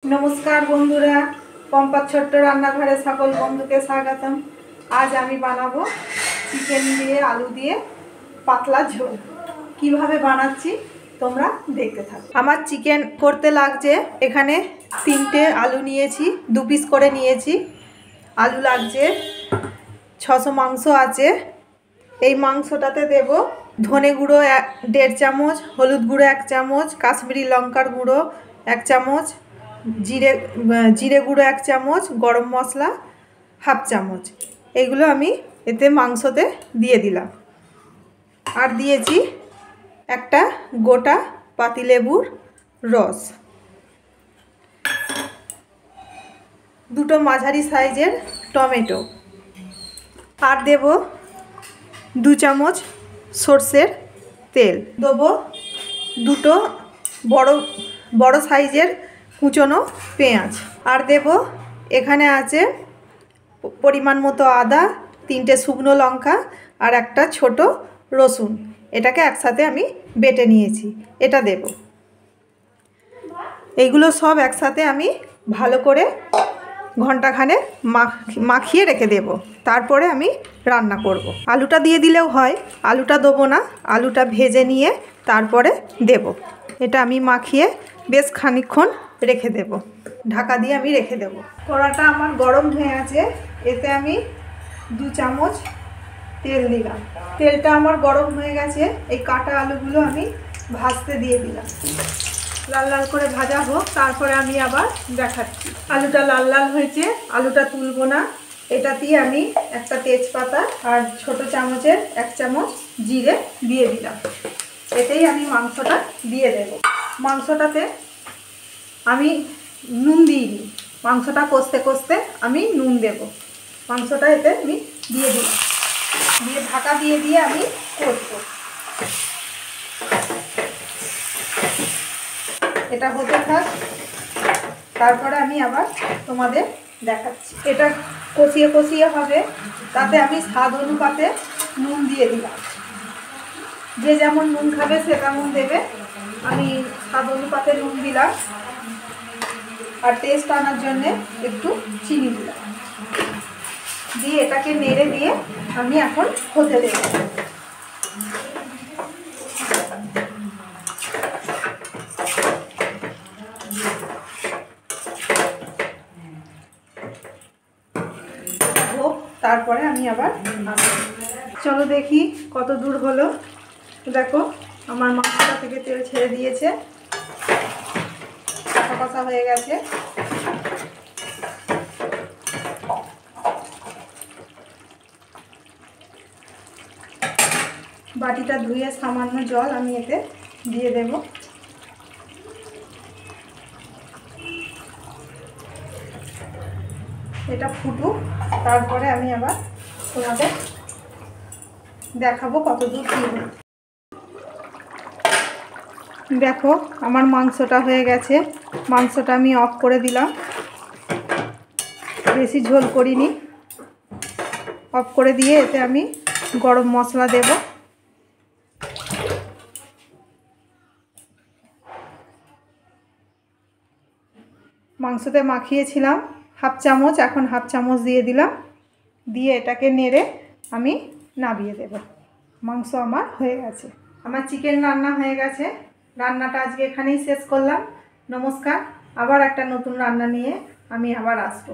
नमस्कार बंधुरा पम्पार छोट्ट रान्नाघरे सकल बंधुके स्वागतम। आज आमी बानाबो चिकेन दिए आलू दिए पातला झोल। किभाबे बानाच्छि तोमरा देखते थाको। आमार चिकेन करते लागछे एखाने 3টে आलू नियेछि, 2 पिस करे नियेछि। आलू लागछे, 600 मांस आछे। এই মাংসটাতে দেব ধনে গুঁড়ো 1.5 চামচ, হলুদ গুঁড়ো 1 চামচ, কাশ্মীরি লঙ্কার গুঁড়ো 1 চামচ, জিরে গুঁড়ো 1 চামচ, গরম মশলা 1/2 চামচ। এইগুলো আমি এতে মাংসতে দিয়ে দিলাম। আর দিয়েছি একটা গোটা পাতিলেবুর রস, দুটো মাঝারি সাইজের টমেটো, আর দেব 2 চামচ সরষের তেল, দেবো দুটো বড় সাইজের কুচনো পেঁয়াজ, আর দেব এখানে আছে পরিমাণ মতো আদা, 3টে শুকনো লঙ্কা আর একটা ছোট রসুন। এটাকে একসাথে আমি বেটে নিয়েছি, এটা দেব। এইগুলো সব একসাথে আমি ভালো করে ঘন্টাখানে মাখিয়ে রেখে দেব। তারপরে আমি রান্না করব। আলুটা দিয়ে দিলেও হয়, আলুটা দেবো না, আলুটা ভেজে নিয়ে তারপরে দেব। এটা আমি মাখিয়ে বেশ খানিকক্ষণ রেখে দেব, ঢাকা দিয়ে আমি রেখে দেব। কড়াটা আমার গরম হয়ে আছে, এতে আমি 2 চামচ তেল দিলাম। তেলটা আমার গরম হয়ে গেছে, এই কাটা আলুগুলো আমি ভাজতে দিয়ে দিলাম। লাল লাল করে ভাজা হোক, তারপরে আমি আবার দেখাচ্ছি। আলুটা লাল লাল হয়েছে, আলুটা তুলবো না। এটাতেই আমি একটা তেজপাতা আর ছোট চামচের 1 চামচ জিরে দিয়ে দিলাম। এতেই আমি মাংসটা দিয়ে দেব। মাংসটাতে আমি নুন দিইনি, মাংসটা কষতে কষতে আমি নুন দেব। মাংসটা এতে আমি দিয়ে দিলাম, দিয়ে ঢাকা দিয়ে দিয়ে আমি কষবো। এটা হতে থাক, তারপরে আমি আবার তোমাদের দেখাচ্ছি। এটা কষিয়ে কষিয়ে হবে, তাতে আমি স্বাদ অনুপাতে নুন দিয়ে দিলাম। যে যেমন নুন খাবে সে তেমন দেবে। আমি স্বাদ অনুপাতে নুন দিলাম, আর টেস্ট আনার জন্যে একটু চিনি দিলাম। দিয়ে এটাকে নেড়ে দিয়ে আমি এখন হতে দেব। তারপরে আমি আবার চলো দেখি কত দূর হলো। দেখো আমার মাংসটা থেকে তেল ছেড়ে দিয়েছে, কষা কষা হয়ে গেছে। বাটিটা ধুয়ে সামান্য জল আমি এতে দিয়ে দেব। এটা ফুটুক, তারপরে আমি আবার তোমাদের দেখাবো কত দূর কি হয়। দেখো আমার মাংসটা হয়ে গেছে, মাংসটা আমি অফ করে দিলাম। বেশি ঝোল করিনি, অফ করে দিয়ে এতে আমি গরম মশলা দেব। মাংসতে মাখিয়েছিলাম 1/2 চামচ, এখন 1/2 চামচ দিয়ে দিলাম। দিয়ে এটাকে নেড়ে আমি নামিয়ে দেব। মাংস আমার হয়ে গেছে, আমার চিকেন রান্না হয়ে গেছে। রান্নাটা আজকে এখানেই শেষ করলাম। নমস্কার, আবার একটা নতুন রান্না নিয়ে আমি আবার আসবো।